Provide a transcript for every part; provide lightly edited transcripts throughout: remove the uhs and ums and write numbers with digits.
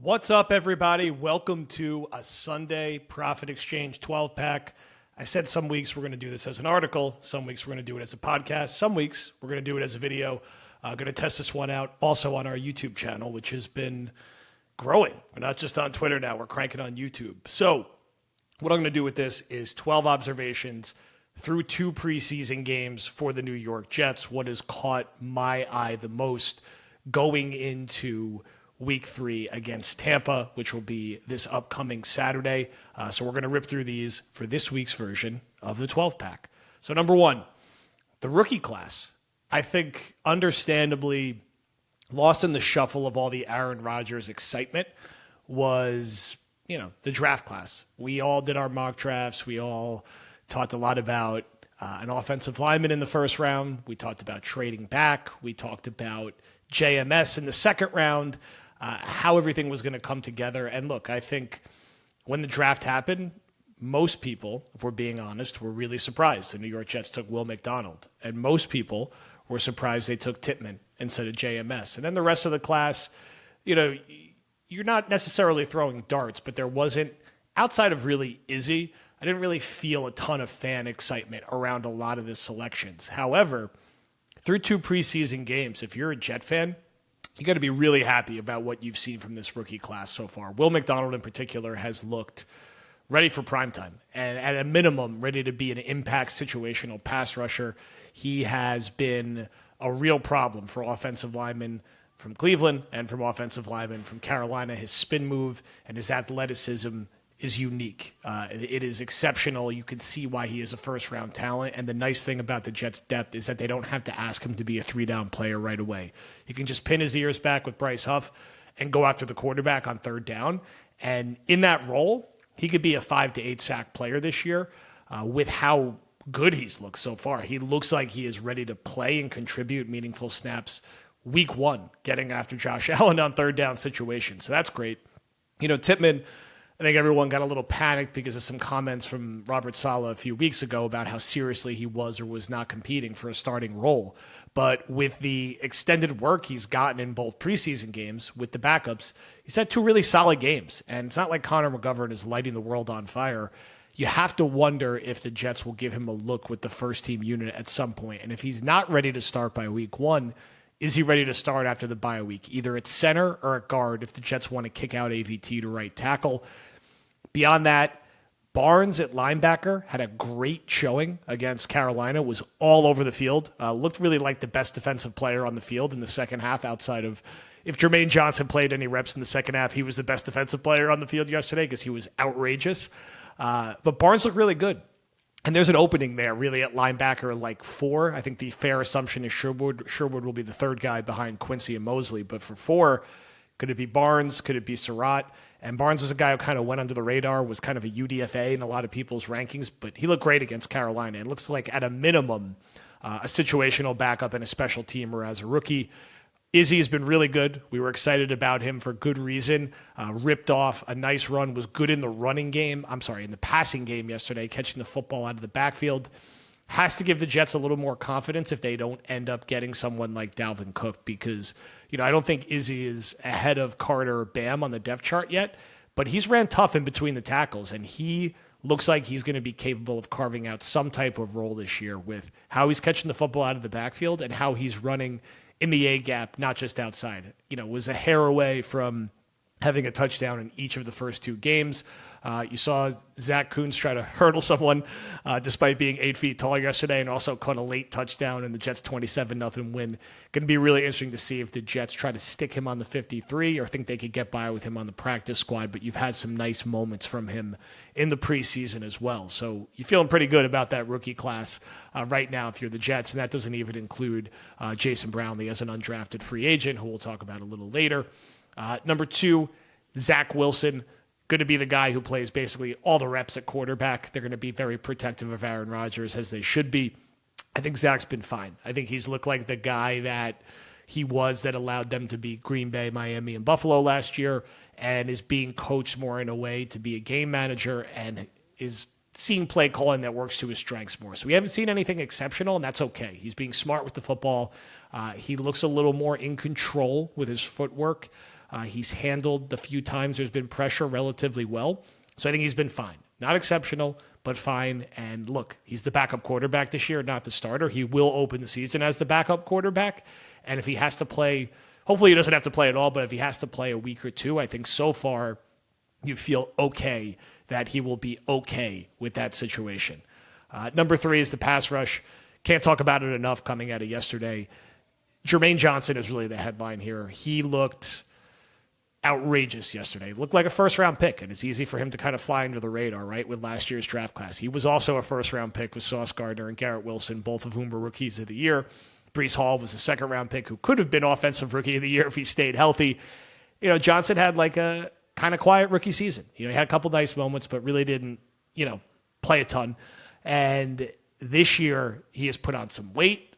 What's up, everybody? Welcome to a Sunday Profit Exchange 12-pack. I said some weeks we're going to do this as an article. Some weeks we're going to do it as a podcast. Some weeks we're going to do it as a video. Going to test this one out also on our YouTube channel, which has been growing. We're not just on Twitter now. We're cranking on YouTube. So what I'm going to do with this is 12 observations through 2 preseason games for the New York Jets. What has caught my eye the most going into Week 3 against Tampa, which will be this upcoming Saturday. So we're going to rip through these for this week's version of the 12-pack. So number 1, the rookie class. I think understandably lost in the shuffle of all the Aaron Rodgers excitement was, the draft class. We all did our mock drafts. We all talked a lot about an offensive lineman in the first round. We talked about trading back. We talked about JMS in the second round. How everything was going to come together. And look, I think when the draft happened, most people, if we're being honest, were really surprised the New York Jets took Will McDonald. And most people were surprised they took Tittman instead of JMS. And then the rest of the class, you're not necessarily throwing darts, but there wasn't, outside of really Izzy, I didn't really feel a ton of fan excitement around a lot of the selections. However, through 2 preseason games, if you're a Jet fan, you got to be really happy about what you've seen from this rookie class so far. Will McDonald in particular has looked ready for primetime and at a minimum ready to be an impact situational pass rusher. He has been a real problem for offensive linemen from Cleveland and from offensive linemen from Carolina. His spin move and his athleticism is unique. It is exceptional. You can see why he is a first-round talent. And the nice thing about the Jets' depth is that they don't have to ask him to be a 3-down player right away. He can just pin his ears back with Bryce Huff and go after the quarterback on 3rd down. And in that role, he could be a 5 to 8 sack player this year with how good he's looked so far. He looks like he is ready to play and contribute meaningful snaps week 1, getting after Josh Allen on 3rd down situations. So that's great. Tittman, I think everyone got a little panicked because of some comments from Robert Saleh a few weeks ago about how seriously he was or was not competing for a starting role. But with the extended work he's gotten in both preseason games with the backups, he's had 2 really solid games. And it's not like Connor McGovern is lighting the world on fire. You have to wonder if the Jets will give him a look with the first-team unit at some point. And if he's not ready to start by week 1, is he ready to start after the bye week, either at center or at guard if the Jets want to kick out AVT to right tackle? Beyond that, Barnes at linebacker had a great showing against Carolina, was all over the field, looked really like the best defensive player on the field in the second half outside of, if Jermaine Johnson played any reps in the second half, he was the best defensive player on the field yesterday because he was outrageous. But Barnes looked really good. And there's an opening there really at linebacker like 4. I think the fair assumption is Sherwood. Sherwood will be the 3rd guy behind Quincy and Mosley. But for 4, could it be Barnes? Could it be Surratt? And Barnes was a guy who kind of went under the radar, was kind of a UDFA in a lot of people's rankings, but he looked great against Carolina. It looks like at a minimum, a situational backup and a special teamer as a rookie. Izzy has been really good. We were excited about him for good reason. Ripped off a nice run, was good in the in the passing game yesterday, catching the football out of the backfield. Has to give the Jets a little more confidence if they don't end up getting someone like Dalvin Cook because, I don't think Izzy is ahead of Carter or Bam on the depth chart yet, but he's ran tough in between the tackles, and he looks like he's going to be capable of carving out some type of role this year with how he's catching the football out of the backfield and how he's running in the A-gap, not just outside. Was a hair away from having a touchdown in each of the first 2 games. You saw Zach Kuntz try to hurdle someone despite being 8 feet tall yesterday and also caught a late touchdown in the Jets' 27-0 win. Going to be really interesting to see if the Jets try to stick him on the 53 or think they could get by with him on the practice squad, but you've had some nice moments from him in the preseason as well. So you're feeling pretty good about that rookie class right now if you're the Jets, and that doesn't even include Jason Brownlee as an undrafted free agent, who we'll talk about a little later. Number 2, Zach Wilson, going to be the guy who plays basically all the reps at quarterback. They're going to be very protective of Aaron Rodgers, as they should be. I think Zach's been fine. I think he's looked like the guy that he was that allowed them to beat Green Bay, Miami, and Buffalo last year, and is being coached more in a way to be a game manager and is seeing play calling that works to his strengths more. So we haven't seen anything exceptional, and that's okay. He's being smart with the football. He looks a little more in control with his footwork. He's handled the few times there's been pressure relatively well. So I think he's been fine. Not exceptional, but fine. And look, he's the backup quarterback this year, not the starter. He will open the season as the backup quarterback. And if he has to play, hopefully he doesn't have to play at all, but if he has to play a week or two, I think so far you feel okay that he will be okay with that situation. Number 3 is the pass rush. Can't talk about it enough coming out of yesterday. Jermaine Johnson is really the headline here. He looked outrageous yesterday. Looked like a first-round pick, and it's easy for him to kind of fly under the radar, right, with last year's draft class. He was also a first-round pick with Sauce Gardner and Garrett Wilson, both of whom were rookies of the year. Breece Hall was a second-round pick who could have been offensive rookie of the year if he stayed healthy. Johnson had like a kind of quiet rookie season. He had a couple nice moments, but really didn't, play a ton. And this year, he has put on some weight.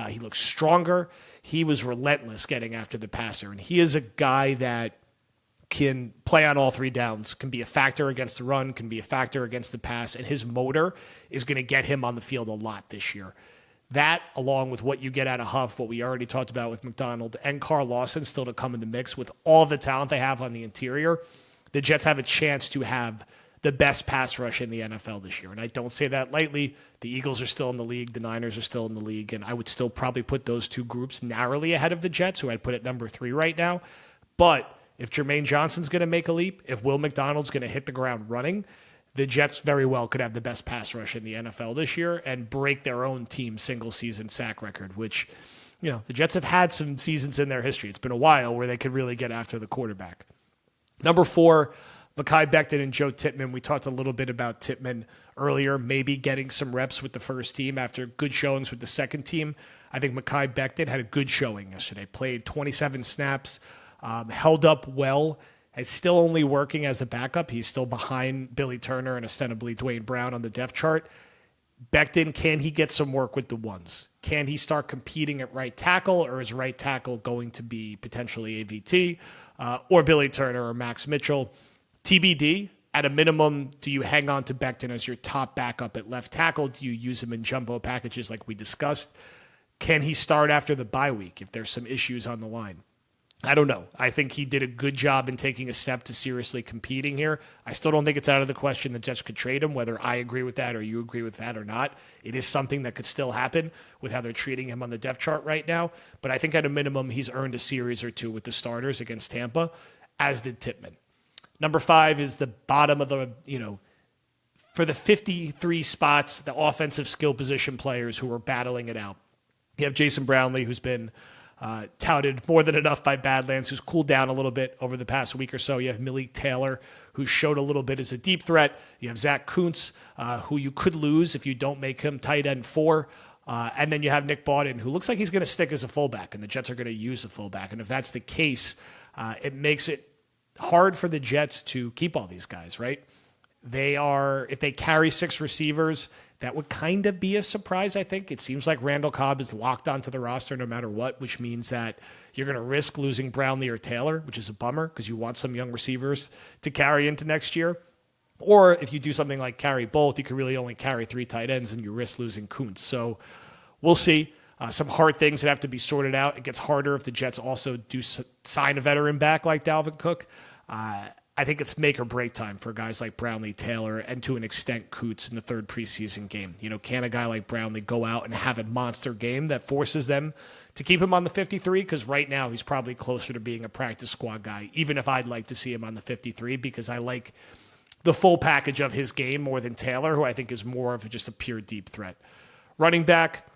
He looks stronger. He was relentless getting after the passer. And he is a guy that can play on all 3 downs, can be a factor against the run, can be a factor against the pass. And his motor is going to get him on the field a lot this year. That, along with what you get out of Huff, what we already talked about with McDonald and Carl Lawson still to come in the mix with all the talent they have on the interior, the Jets have a chance to have the best pass rush in the NFL this year. And I don't say that lightly. The Eagles are still in the league. The Niners are still in the league. And I would still probably put those 2 groups narrowly ahead of the Jets, who I'd put at number 3 right now. But if Jermaine Johnson's going to make a leap, if Will McDonald's going to hit the ground running, the Jets very well could have the best pass rush in the NFL this year and break their own team single-season sack record, which, the Jets have had some seasons in their history. It's been a while where they could really get after the quarterback. Number 4, Makai Beckton and Joe Tippmann. We talked a little bit about Tippmann earlier, maybe getting some reps with the first team after good showings with the second team. I think Makai Beckton had a good showing yesterday. Played 27 snaps, held up well. Is still only working as a backup. He's still behind Billy Turner and ostensibly Dwayne Brown on the depth chart. Beckton, can he get some work with the ones? Can he start competing at right tackle, or is right tackle going to be potentially AVT or Billy Turner or Max Mitchell? TBD. At a minimum, do you hang on to Beckton as your top backup at left tackle? Do you use him in jumbo packages like we discussed? Can he start after the bye week if there's some issues on the line? I don't know. I think he did a good job in taking a step to seriously competing here. I still don't think it's out of the question that Jets could trade him, whether I agree with that or you agree with that or not. It is something that could still happen with how they're treating him on the depth chart right now. But I think at a minimum, he's earned a series or 2 with the starters against Tampa, as did Tippmann. Number 5 is the bottom of the, for the 53 spots, the offensive skill position players who are battling it out. You have Jason Brownlee, who's been touted more than enough by Badlands, who's cooled down a little bit over the past week or so. You have Malik Taylor, who showed a little bit as a deep threat. You have Zach Kuntz, who you could lose if you don't make him tight end 4. And then you have Nick Bawden, who looks like he's going to stick as a fullback, and the Jets are going to use a fullback. And if that's the case, it makes it hard for the Jets to keep all these guys, right? If they carry 6 receivers, that would kind of be a surprise, I think. It seems like Randall Cobb is locked onto the roster no matter what, which means that you're going to risk losing Brownlee or Taylor, which is a bummer because you want some young receivers to carry into next year. Or if you do something like carry both, you could really only carry 3 tight ends and you risk losing Kuntz. So we'll see. Some hard things that have to be sorted out. It gets harder if the Jets also do sign a veteran back like Dalvin Cook. I think it's make or break time for guys like Brownlee, Taylor, and to an extent Kuntz in the 3rd preseason game. Can a guy like Brownlee go out and have a monster game that forces them to keep him on the 53? Because right now he's probably closer to being a practice squad guy, even if I'd like to see him on the 53, because I like the full package of his game more than Taylor, who I think is more of just a pure deep threat. Running back,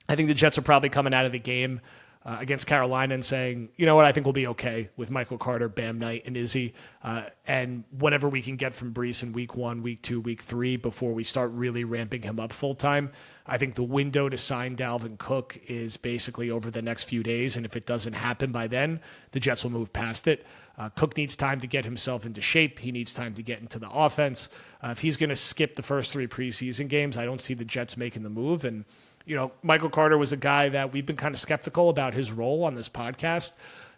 I think the Jets are probably coming out of the game against Carolina and saying, you know what, I think we'll be okay with Michael Carter, Bam Knight, and Izzy, and whatever we can get from Breece in week 1, week 2, week 3 before we start really ramping him up full time. I think the window to sign Dalvin Cook is basically over the next few days, and if it doesn't happen by then, the Jets will move past it. Cook needs time to get himself into shape. He needs time to get into the offense. If he's going to skip the first 3 preseason games, I don't see the Jets making the move. And Michael Carter was a guy that we've been kind of skeptical about his role on this podcast.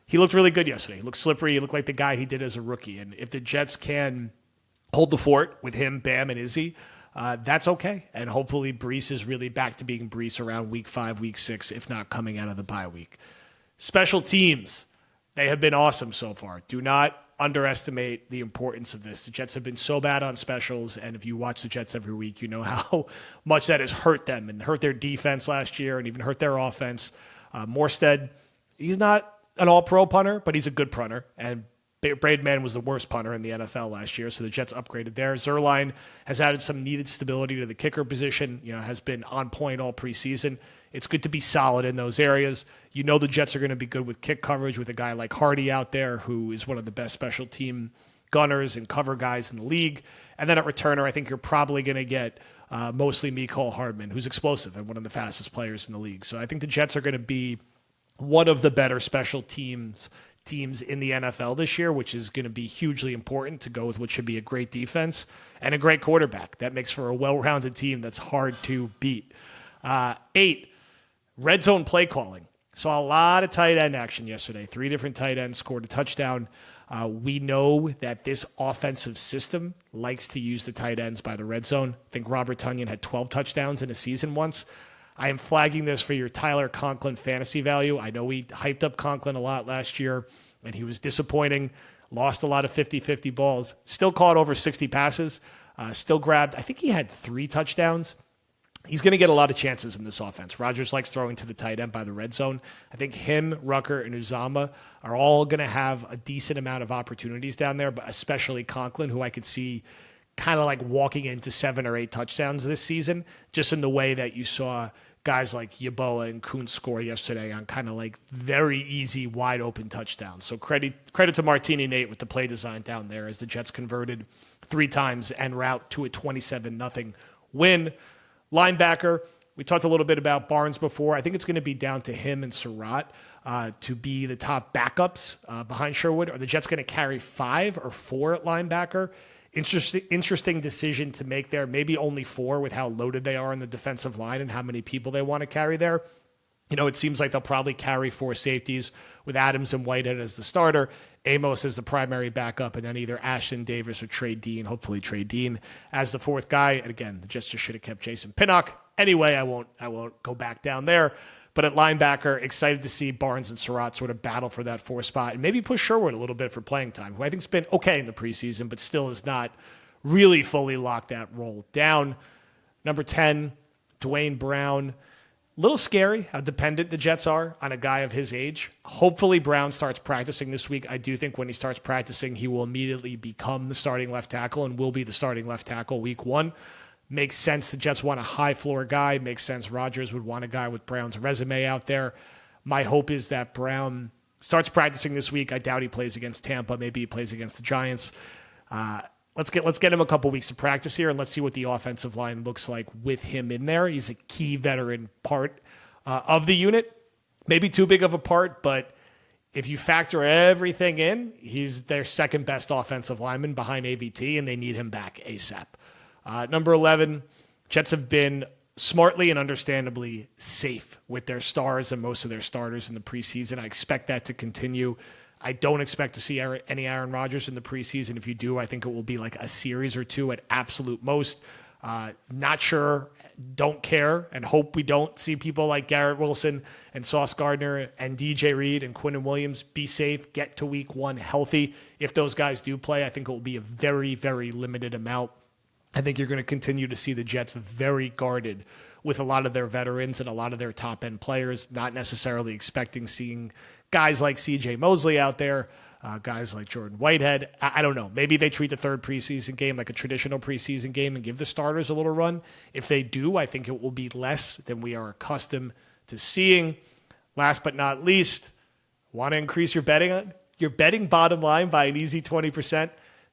He looked really good yesterday. He looked slippery. He looked like the guy he did as a rookie. And if the Jets can hold the fort with him, Bam, and Izzy, that's okay. And hopefully Breece is really back to being Breece around week 5, week 6, if not coming out of the bye week. Special teams. They have been awesome so far. Do not underestimate the importance of this. The Jets have been so bad on specials, and if you watch the Jets every week, you know how much that has hurt them and hurt their defense last year and even hurt their offense. Morstead, he's not an all-pro punter, but he's a good punter, and Braidman was the worst punter in the NFL last year, so the Jets upgraded there. Zerline has added some needed stability to the kicker position, has been on point all preseason. It's good to be solid in those areas. You know the Jets are going to be good with kick coverage with a guy like Hardy out there, who is one of the best special team gunners and cover guys in the league. And then at returner, I think you're probably going to get mostly Mecole Hardman, who's explosive and one of the fastest players in the league. So I think the Jets are going to be one of the better special teams in the NFL this year, which is going to be hugely important to go with what should be a great defense and a great quarterback. That makes for a well-rounded team that's hard to beat. 8, red zone play calling. Saw a lot of tight end action yesterday. 3 different tight ends scored a touchdown. We know that this offensive system likes to use the tight ends by the red zone. I think Robert Tonyan had 12 touchdowns in a season once. I am flagging this for your Tyler Conklin fantasy value. I know we hyped up Conklin a lot last year, and he was disappointing. Lost a lot of 50-50 balls. Still caught over 60 passes. Still grabbed, I think he had 3 touchdowns. He's going to get a lot of chances in this offense. Rodgers likes throwing to the tight end by the red zone. I think him, Rucker, and Uzama are all going to have a decent amount of opportunities down there, but especially Conklin, who I could see kind of like walking into 7 or 8 touchdowns this season, just in the way that you saw guys like Yeboah and Kuntz score yesterday on kind of like very easy, wide open touchdowns. So credit to Martini Nate with the play design down there as the Jets converted 3 times en route to a 27-0 win. Linebacker, we talked a little bit about Barnes before. I think it's going to be down to him and Surratt to be the top backups behind Sherwood. Are the Jets going to carry 5 or 4 at linebacker? Interesting decision to make there. Maybe only 4 with how loaded they are in the defensive line and how many people they want to carry there. It seems like they'll probably carry 4 safeties with Adams and Whitehead as the starter, Amos as the primary backup, and then either Ashton Davis or Trey Dean, hopefully Trey Dean, as the 4th guy. And again, the Jets just should have kept Jason Pinnock. Anyway, I won't go back down there. But at linebacker, excited to see Barnes and Surratt sort of battle for that 4th spot and maybe push Sherwood a little bit for playing time, who I think's been okay in the preseason, but still is not really fully locked that role down. Number 10, Dwayne Brown. A little scary how dependent the Jets are on a guy of his age. Hopefully Brown starts practicing this week. I do think when he starts practicing, he will immediately become the starting left tackle and will be the starting left tackle week 1. Makes sense. The Jets want a high floor guy. Makes sense. Rodgers would want a guy with Brown's resume out there. My hope is that Brown starts practicing this week. I doubt he plays against Tampa. Maybe he plays against the Giants. Let's get him a couple weeks of practice here, and let's see what the offensive line looks like with him in there. He's a key veteran part of the unit. Maybe too big of a part, but if you factor everything in, he's their second best offensive lineman behind AVT, and they need him back ASAP. Number 11, Jets have been smartly and understandably safe with their stars and most of their starters in the preseason. I expect that to continue. I don't expect to see any Aaron Rodgers in the preseason. If you do, I think it will be like a series or 2 at absolute most. Not sure, don't care, and hope we don't see people like Garrett Wilson and Sauce Gardner and DJ Reed and Quinnen Williams be safe, get to week 1 healthy. If those guys do play, I think it will be a very, very limited amount. I think you're going to continue to see the Jets very guarded with a lot of their veterans and a lot of their top-end players, not necessarily expecting seeing guys like C.J. Mosley out there, guys like Jordan Whitehead. I don't know. Maybe they treat the 3rd preseason game like a traditional preseason game and give the starters a little run. If they do, I think it will be less than we are accustomed to seeing. Last but not least, want to increase your betting bottom line by an easy 20%.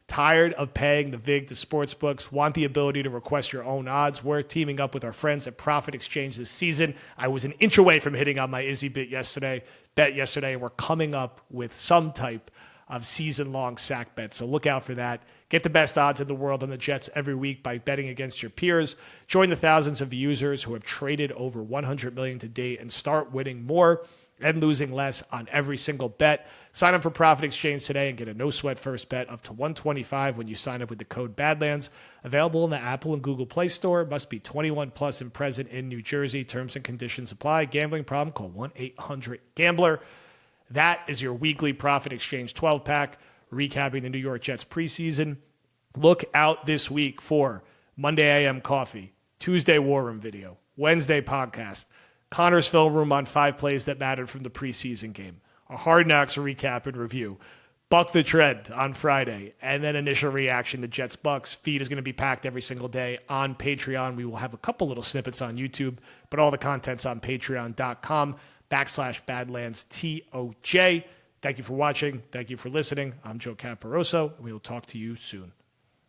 Tired of paying the VIG to sportsbooks? Want the ability to request your own odds? We're teaming up with our friends at Profit Exchange this season. I was an inch away from hitting on my Izzy bet yesterday, and we're coming up with some type of season-long sack bet. So look out for that. Get the best odds in the world on the Jets every week by betting against your peers. Join the thousands of users who have traded over $100 million to date and start winning more and losing less on every single bet. Sign up for Profit Exchange today and get a no-sweat first bet up to $125 when you sign up with the code Badlands. Available in the Apple and Google Play Store. Must be 21 plus and present in New Jersey. Terms and conditions apply. Gambling problem? Call 1-800-GAMBLER. That is your weekly Profit Exchange 12-pack, recapping the New York Jets preseason. Look out this week for Monday AM Coffee, Tuesday War Room video, Wednesday podcast, Connor's Film Room on 5 plays that mattered from the preseason game, a Hard Knocks recap and review, Buck the Tread on Friday, and then initial reaction to Jets Bucks. Feed is going to be packed every single day on Patreon. We will have a couple little snippets on YouTube, but all the content's on patreon.com/Badlands TOJ. Thank you for watching. Thank you for listening. I'm Joe Caporoso, and we will talk to you soon.